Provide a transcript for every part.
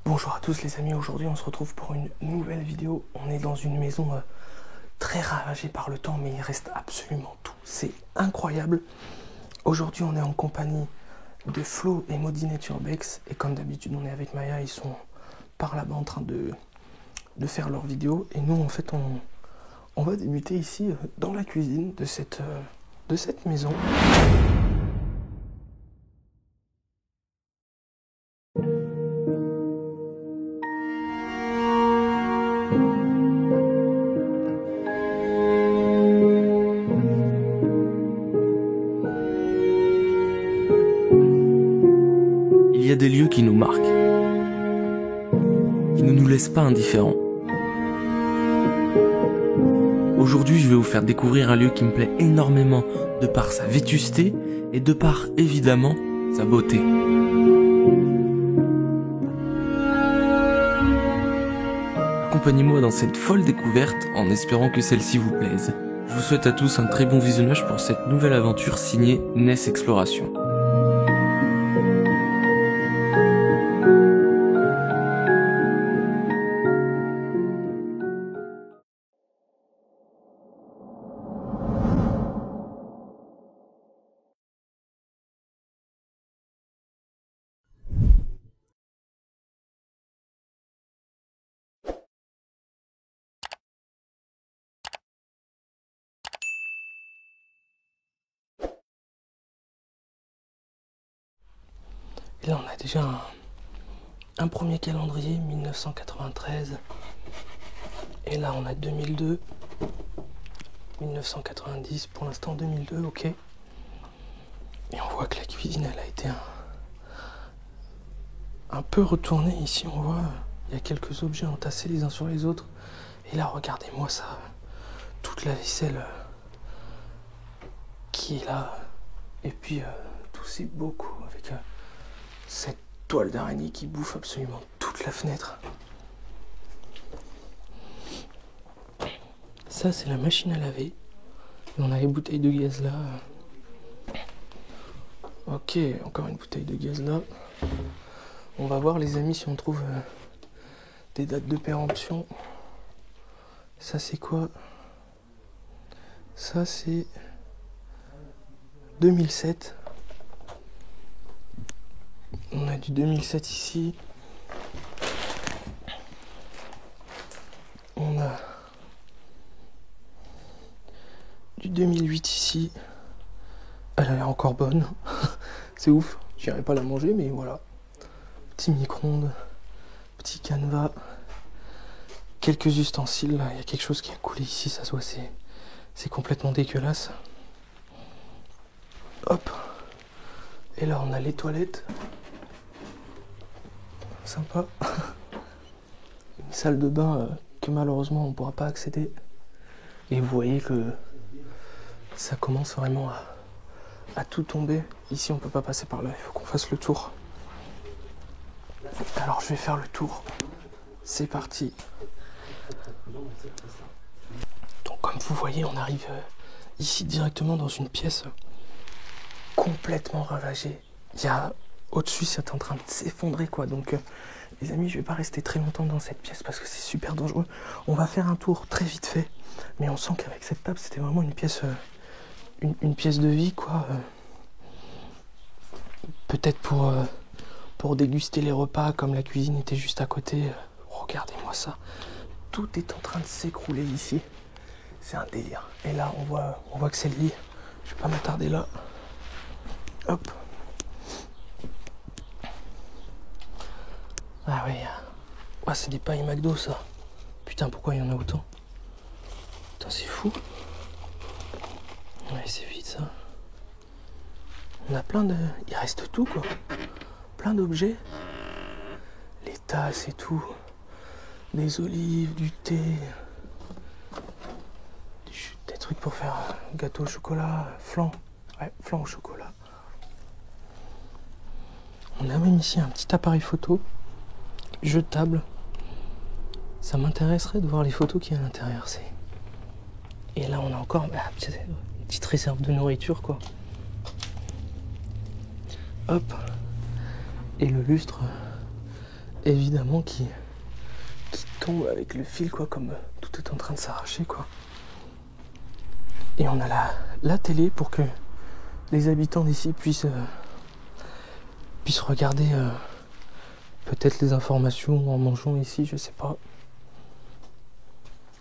Bonjour à tous les amis, aujourd'hui on se retrouve pour une nouvelle vidéo. On est dans une maison très ravagée par le temps, mais il reste absolument tout. C'est incroyable. Aujourd'hui on est en compagnie de Flo et Modinet Urbex. Et comme d'habitude on est avec Maya, ils sont par là-bas en train de faire leur vidéo. Et nous en fait on va débuter ici dans la cuisine de cette maison. Il y a des lieux qui nous marquent, qui ne nous laissent pas indifférents. Aujourd'hui, je vais vous faire découvrir un lieu qui me plaît énormément de par sa vétusté et de par, évidemment, sa beauté. Accompagnez-moi dans cette folle découverte en espérant que celle-ci vous plaise. Je vous souhaite à tous un très bon visionnage pour cette nouvelle aventure signée NES Exploration. Et là on a déjà un premier calendrier, 1993. Et là on a 2002, 1990, pour l'instant 2002, ok. Et on voit que la cuisine elle a été un peu retournée. Ici on voit, il y a quelques objets entassés les uns sur les autres. Et là regardez-moi ça, toute la vaisselle qui est là. Et puis tous ces bocaux avec cette toile d'araignée qui bouffe absolument toute la fenêtre. Ça c'est la machine à laver. Et on a les bouteilles de gaz là. Ok, encore une bouteille de gaz là. On va voir les amis si on trouve des dates de péremption. Ça c'est quoi? Ça c'est 2007. On a du 2007 ici. On a du 2008 ici. Elle a l'air encore bonne. C'est ouf. J'irai pas la manger, mais voilà. Petit micro-ondes, petit canevas, quelques ustensiles. Là, il y a quelque chose qui a coulé ici. Ça se voit, c'est complètement dégueulasse. Hop. Et là, on a les toilettes. Sympa. Une salle de bain que malheureusement on ne pourra pas accéder. Et vous voyez que ça commence vraiment à tout tomber. Ici on peut pas passer par là, il faut qu'on fasse le tour. Alors je vais faire le tour. C'est parti. Donc comme vous voyez, on arrive ici directement dans une pièce complètement ravagée. Il y a au-dessus, c'est en train de s'effondrer quoi. Donc les amis, je vais pas rester très longtemps dans cette pièce parce que c'est super dangereux. On va faire un tour très vite fait. Mais on sent qu'avec cette table, c'était vraiment une pièce une pièce de vie quoi. Peut-être pour déguster les repas, comme la cuisine était juste à côté. Regardez-moi ça. Tout est en train de s'écrouler ici. C'est un délire. Et là, on voit que c'est le lit. Je vais pas m'attarder là. Hop. Ah oui. Ah, c'est des pailles McDo ça. Putain, pourquoi il y en a autant? Putain, c'est fou. Ouais, c'est vide ça. On a plein de... Il reste tout quoi. Plein d'objets. Les tasses et tout. Des olives, du thé. Des trucs pour faire gâteau au chocolat. Flan. Ouais, flan au chocolat. On a même ici un petit appareil photo. Jetable. Ça m'intéresserait de voir les photos qu'il y a à l'intérieur. Et là on a encore une petite réserve de nourriture quoi. Hop. Et le lustre évidemment qui tombe avec le fil, quoi, comme tout est en train de s'arracher, quoi. Et on a la télé pour que les habitants d'ici puissent regarder peut-être les informations en mangeant ici, je sais pas.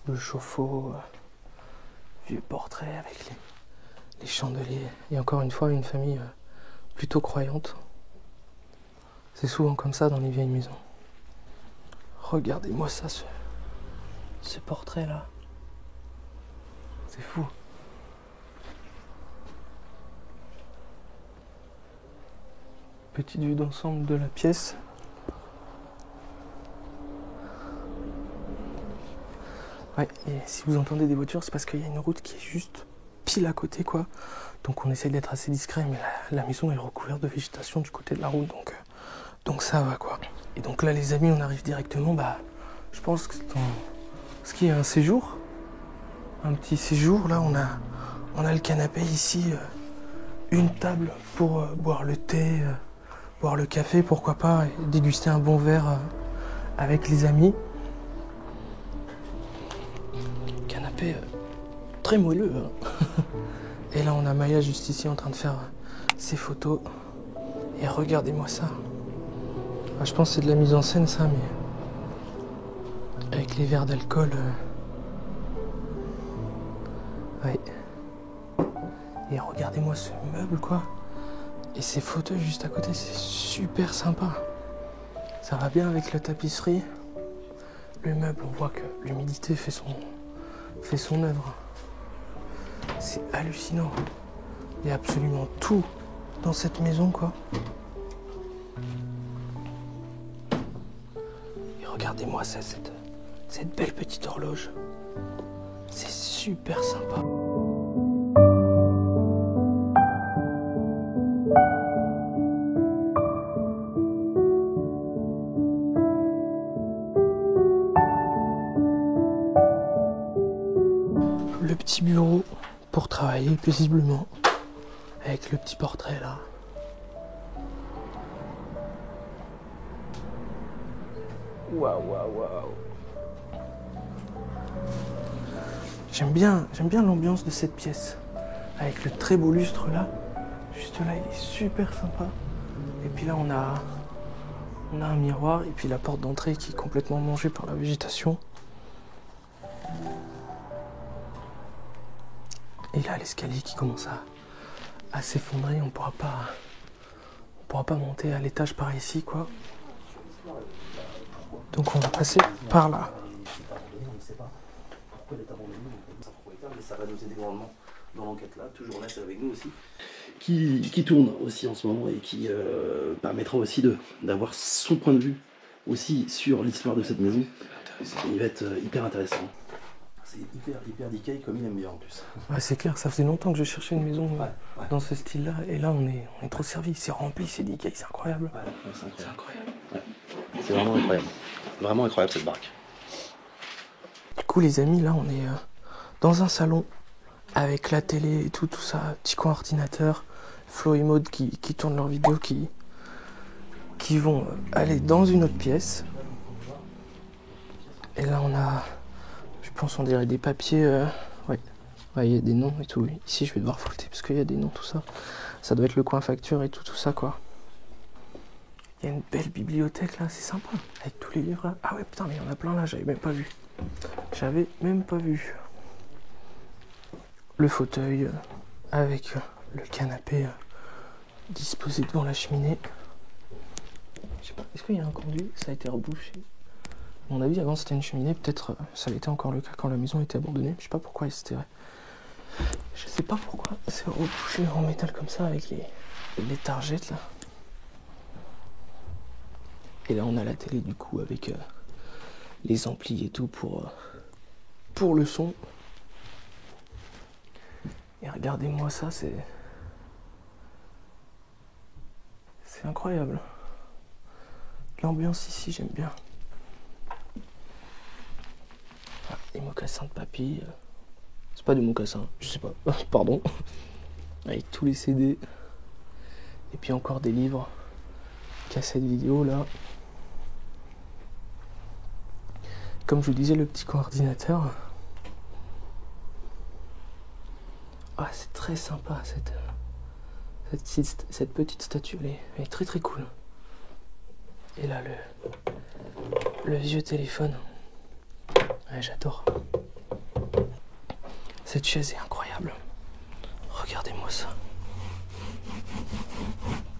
Le chauffe-eau, vieux portrait avec les chandeliers. Et encore une fois, une famille plutôt croyante. C'est souvent comme ça dans les vieilles maisons. Regardez-moi ça, ce portrait-là. C'est fou. Petite vue d'ensemble de la pièce. Ouais, et si vous entendez des voitures, c'est parce qu'il y a une route qui est juste pile à côté, quoi. Donc on essaie d'être assez discret, mais la maison est recouverte de végétation du côté de la route, donc ça va, quoi. Et donc là, les amis, on arrive directement, je pense que dans ce qui est un séjour, un petit séjour. Là, on a le canapé ici, une table pour boire le thé, boire le café, pourquoi pas, et déguster un bon verre avec les amis. Canapé très moelleux, hein. Et là, on a Maya juste ici en train de faire ses photos. Et regardez-moi ça. Je pense que c'est de la mise en scène, ça, mais avec les verres d'alcool. Ouais. Et regardez-moi ce meuble, quoi. Et ces fauteuils juste à côté, c'est super sympa. Ça va bien avec la tapisserie. Le meuble, on voit que l'humidité fait son œuvre. C'est hallucinant. Il y a absolument tout dans cette maison, quoi. Et regardez-moi ça, cette belle petite horloge. C'est super sympa. Le petit bureau pour travailler paisiblement avec le petit portrait là. Waouh, waouh, waouh. J'aime bien l'ambiance de cette pièce avec le très beau lustre là. Juste là, il est super sympa. Et puis là, on a un miroir et puis la porte d'entrée qui est complètement mangée par la végétation. Et là, l'escalier qui commence à s'effondrer, on pourra pas monter à l'étage par ici, quoi. Donc on va passer par là. Ça va nous aider grandement dans l'enquête là, toujours là, c'est avec nous aussi. Qui tourne aussi en ce moment et qui permettra aussi d'avoir son point de vue aussi sur l'histoire de cette maison. Il va être hyper intéressant. C'est hyper decay comme il aime bien en plus. Ouais, c'est clair, ça faisait longtemps que je cherchais une maison dans ce style-là, et là on est trop servi, c'est rempli, c'est decay, c'est incroyable. Ouais, c'est incroyable. Ouais. C'est vraiment incroyable. Vraiment incroyable cette baraque. Du coup les amis, là on est dans un salon avec la télé et tout ça, petit coin ordinateur, Flo et Maud qui tournent leurs vidéos, qui vont aller dans une autre pièce. Et là on a, je pense on dirait des papiers, ouais, il y a des noms et tout. Ici je vais devoir flouter parce qu'il y a des noms, tout ça. Ça doit être le coin facture et tout ça, quoi. Il y a une belle bibliothèque là, c'est sympa, avec tous les livres là. Ah ouais putain, mais il y en a plein là, j'avais même pas vu. Le fauteuil avec le canapé disposé devant la cheminée. Je sais pas, est-ce qu'il y a un conduit? Ça a été rebouché. À mon avis, avant c'était une cheminée, peut-être ça a été encore le cas quand la maison était abandonnée. Je sais pas pourquoi c'était. Je sais pas pourquoi c'est rebouché en métal comme ça avec les targettes là. Et là on a la télé du coup avec les amplis et tout pour le son. Et regardez-moi ça, c'est incroyable. L'ambiance ici, j'aime bien. Ah, les mocassins de papy. C'est pas des mocassins, je sais pas. Pardon. Avec tous les CD. Et puis encore des livres. Cassettes vidéo là. comme je vous disais, le petit coordinateur. Ah, c'est très sympa cette petite statue, elle est très très cool. Et là, le vieux téléphone. Ouais, j'adore. Cette chaise est incroyable. Regardez-moi ça.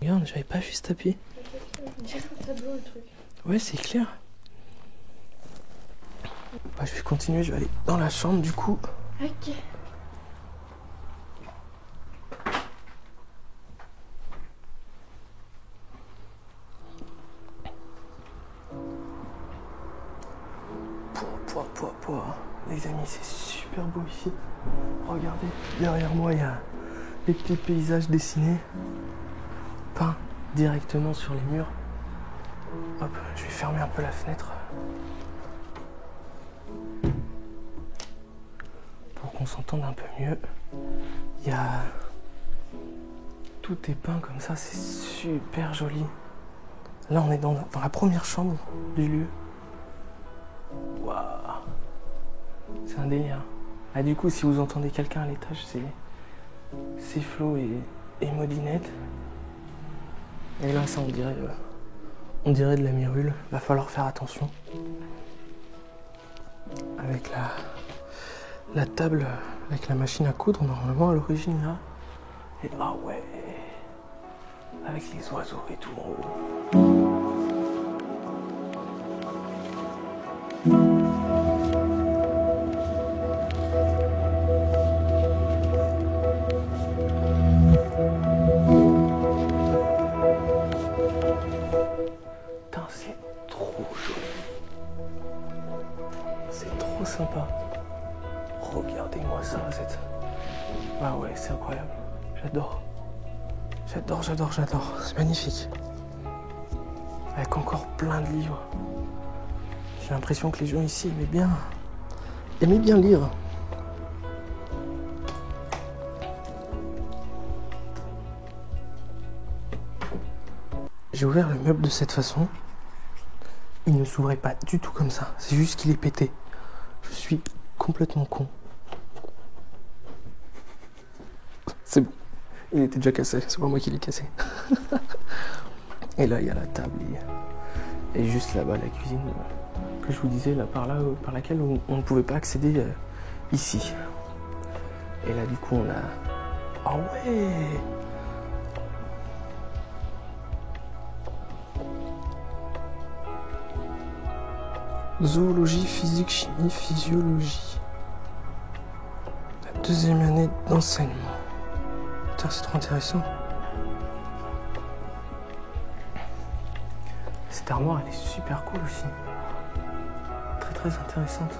Regarde, j'avais pas vu ce tapis. On dirait un tableau, le truc. Ouais, c'est clair. Bah, je vais continuer, je vais aller dans la chambre du coup. Ok. Les amis, c'est super beau ici. Regardez, derrière moi, il y a les petits paysages dessinés, peints directement sur les murs. Hop, je vais fermer un peu la fenêtre pour qu'on s'entende un peu mieux. Il y a... Tout est peint comme ça, c'est super joli. Là, on est dans la première chambre du lieu. Waouh! C'est un délire. Ah, du coup, si vous entendez quelqu'un à l'étage, c'est Flo et Modinette. Et là, ça, on dirait de la mérule. Va falloir faire attention. Avec la table, avec la machine à coudre, normalement, à l'origine, là. Et ah ouais! Avec les oiseaux et tout en haut. Sympa. Regardez-moi ça, ah ouais, c'est incroyable. J'adore. C'est magnifique. Avec encore plein de livres. J'ai l'impression que les gens ici aimaient bien lire. J'ai ouvert le meuble de cette façon. Il ne s'ouvrait pas du tout comme ça. C'est juste qu'il est pété. Je suis complètement con. C'est bon. Il était déjà cassé. C'est pas moi qui l'ai cassé. Et là, il y a la table. Et juste là-bas, la cuisine que je vous disais, là, par laquelle on ne pouvait pas accéder ici. Et là, du coup, on a... Ah ouais! Zoologie, physique, chimie, physiologie. La 2e année d'enseignement. Putain, c'est trop intéressant. Cette armoire, elle est super cool aussi. Très très intéressante.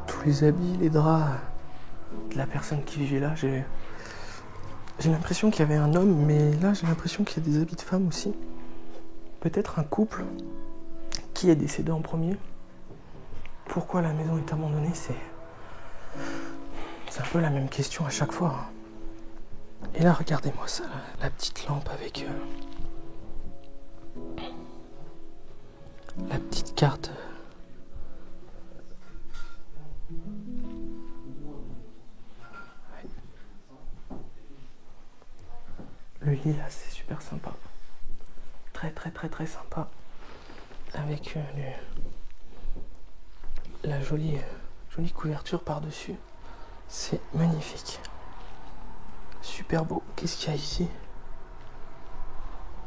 Tous les habits, les draps de la personne qui vivait là, j'ai l'impression qu'il y avait un homme, mais là j'ai l'impression qu'il y a des habits de femme aussi. Peut-être un couple qui est décédé en premier. Pourquoi la maison est abandonnée, c'est un peu la même question à chaque fois. Et là, regardez-moi ça, la petite lampe avec la petite carte. Le lit là, c'est super sympa. Très très très très sympa. Avec la jolie couverture par-dessus. C'est magnifique. Super beau. Qu'est-ce qu'il y a ici?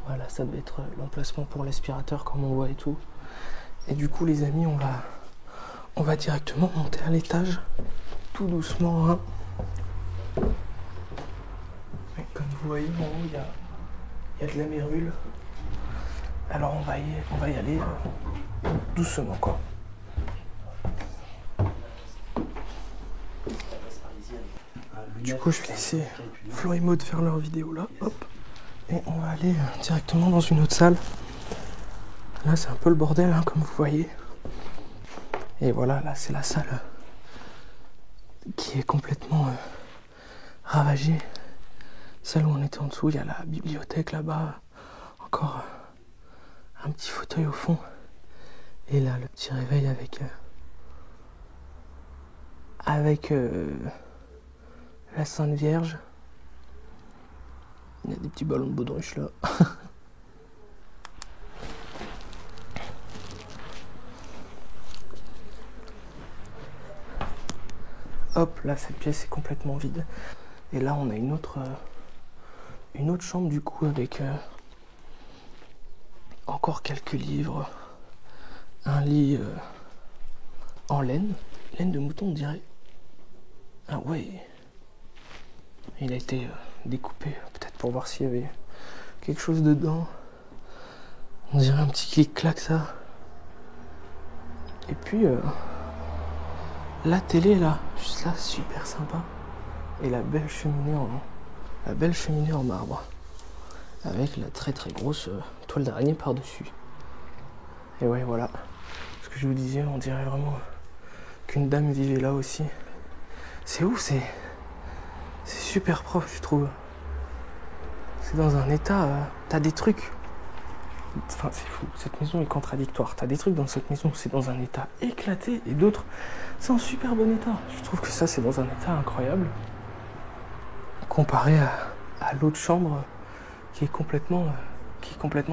Voilà, ça doit être l'emplacement pour l'aspirateur comme on voit et tout. Et du coup, les amis, on va directement monter à l'étage. Tout doucement, hein. Comme vous voyez, en haut, il y a de la mérule. Alors on va y aller doucement, quoi. Du coup, je vais laisser Flo et Maud faire leur vidéo là. Hop. Et on va aller directement dans une autre salle. Là, c'est un peu le bordel, hein, comme vous voyez. Et voilà, là, c'est la salle qui est complètement ravagée. Celle où on était en dessous, il y a la bibliothèque là-bas. encore un petit fauteuil au fond. Et là, le petit réveil avec la Sainte Vierge. Il y a des petits ballons de baudruche là. Hop, là, cette pièce est complètement vide. Et là, on a une autre chambre du coup avec encore quelques livres. Un lit en laine de mouton, on dirait. Ah ouais. Il a été découpé, peut-être pour voir s'il y avait quelque chose dedans. On dirait un petit clic-clac ça. Et puis la télé là, juste là, super sympa. Et la belle cheminée en marbre. Avec la très très grosse toile d'araignée par-dessus. Et ouais, voilà. Ce que je vous disais, on dirait vraiment qu'une dame vivait là aussi. C'est ouf, c'est super propre, je trouve. C'est dans un état... t'as des trucs... Enfin, c'est fou. Cette maison est contradictoire. T'as des trucs dans cette maison, c'est dans un état éclaté. Et d'autres, c'est en super bon état. Je trouve que ça, c'est dans un état incroyable. Comparé à l'autre chambre qui est complètement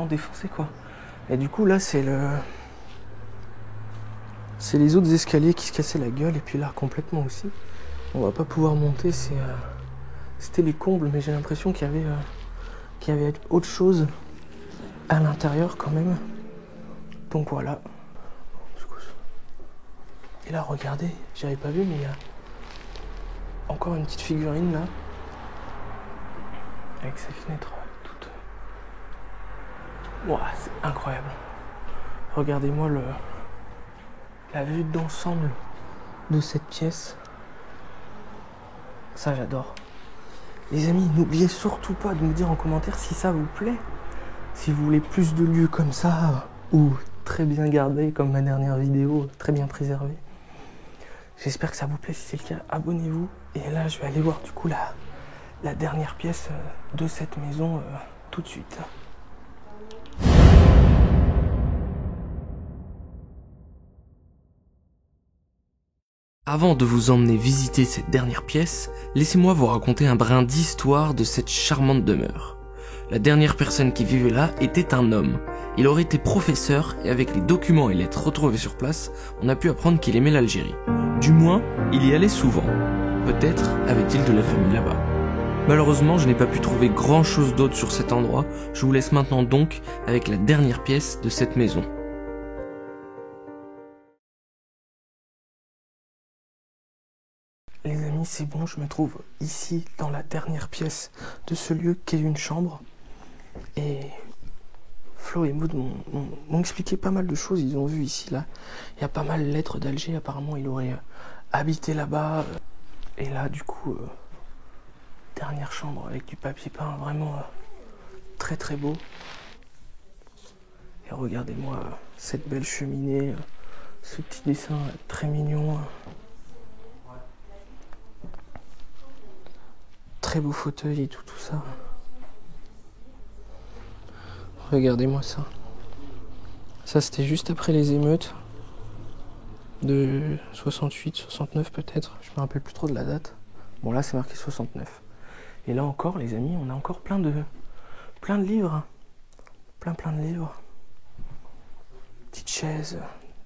défoncée, quoi. Et du coup, là, c'est les autres escaliers qui se cassaient la gueule. Et puis là, complètement aussi. On va pas pouvoir monter. C'était les combles, mais j'ai l'impression qu'il y avait autre chose à l'intérieur quand même. Donc voilà. Et là, regardez, j'avais pas vu, mais il y a encore une petite figurine là. Avec ses fenêtres toutes... Wow, c'est incroyable. Regardez-moi la vue d'ensemble de cette pièce. Ça, j'adore. Les amis, n'oubliez surtout pas de me dire en commentaire si ça vous plaît. Si vous voulez plus de lieux comme ça, ou très bien gardés, comme ma dernière vidéo, très bien préservés. J'espère que ça vous plaît. Si c'est le cas, abonnez-vous. Et là, je vais aller voir du coup la dernière pièce de cette maison tout de suite. Avant de vous emmener visiter cette dernière pièce, laissez-moi vous raconter un brin d'histoire de cette charmante demeure. La dernière personne qui vivait là était un homme. Il aurait été professeur et avec les documents et lettres retrouvés sur place, on a pu apprendre qu'il aimait l'Algérie. Du moins, il y allait souvent. Peut-être avait-il de la famille là-bas. Malheureusement, je n'ai pas pu trouver grand chose d'autre sur cet endroit. Je vous laisse maintenant donc avec la dernière pièce de cette maison. Les amis, c'est bon, je me trouve ici dans la dernière pièce de ce lieu qui est une chambre. Et Flo et Maud m'ont expliqué pas mal de choses. Ils ont vu ici, là, il y a pas mal de lettres d'Alger. Apparemment, il aurait habité là-bas. Et là, du coup, dernière chambre avec du papier peint, vraiment très très beau. Et regardez-moi cette belle cheminée, ce petit dessin très mignon. Très beau fauteuil et tout ça. Regardez-moi ça. Ça, c'était juste après les émeutes de 68, 69 peut-être. Je me rappelle plus trop de la date. Bon, là, c'est marqué 69. Et là encore, les amis, on a encore plein de livres. Plein de livres. Petite chaise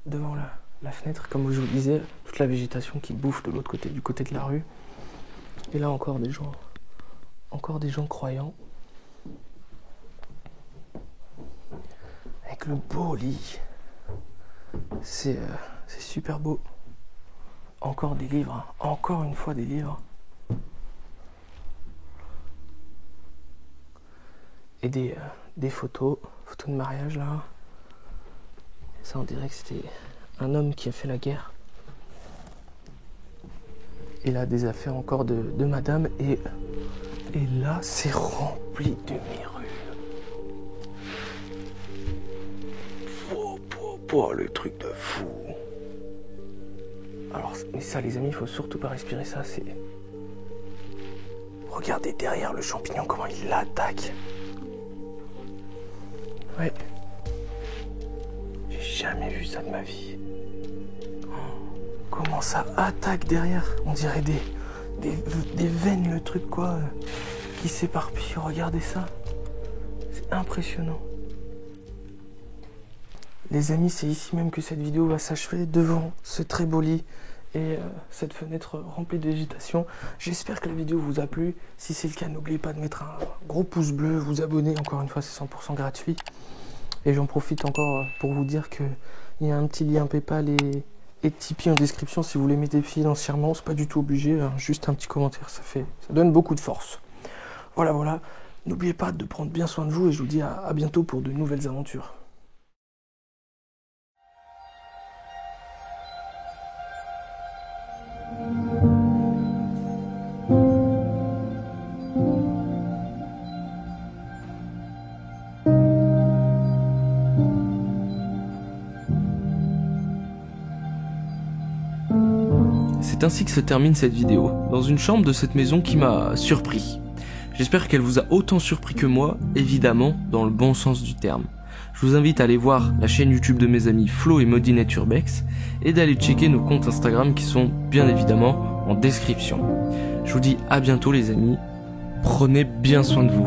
devant la fenêtre, comme je vous disais. Toute la végétation qui bouffe de l'autre côté, du côté de la rue. Et là, encore des gens croyants. Avec le beau lit. C'est super beau. Encore des livres. Hein. Encore une fois des livres. Et des photos. Photos de mariage là. Ça, on dirait que c'était un homme qui a fait la guerre. Et là, des affaires encore de madame. Et là, c'est rempli de mirures. Le truc de fou. Alors, mais ça, les amis, il faut surtout pas respirer ça. C'est... Regardez derrière le champignon, comment il l'attaque. Ouais. J'ai jamais vu ça de ma vie. Comment ça attaque derrière? On dirait des veines, le truc quoi, qui s'éparpille. Regardez ça. C'est impressionnant. Les amis, c'est ici même que cette vidéo va s'achever, devant ce très beau lit et cette fenêtre remplie de végétation. J'espère que la vidéo vous a plu. Si c'est le cas, n'oubliez pas de mettre un gros pouce bleu, vous abonner. Encore une fois, c'est 100% gratuit. Et j'en profite encore pour vous dire qu'il y a un petit lien PayPal et Tipeee en description si vous voulez m'aider financièrement. C'est pas du tout obligé, hein, juste un petit commentaire, ça donne beaucoup de force. Voilà. N'oubliez pas de prendre bien soin de vous et je vous dis à bientôt pour de nouvelles aventures. C'est ainsi que se termine cette vidéo, dans une chambre de cette maison qui m'a surpris. J'espère qu'elle vous a autant surpris que moi, évidemment, dans le bon sens du terme. Je vous invite à aller voir la chaîne YouTube de mes amis Flo et Modinet Urbex, et d'aller checker nos comptes Instagram qui sont bien évidemment en description. Je vous dis à bientôt les amis, prenez bien soin de vous.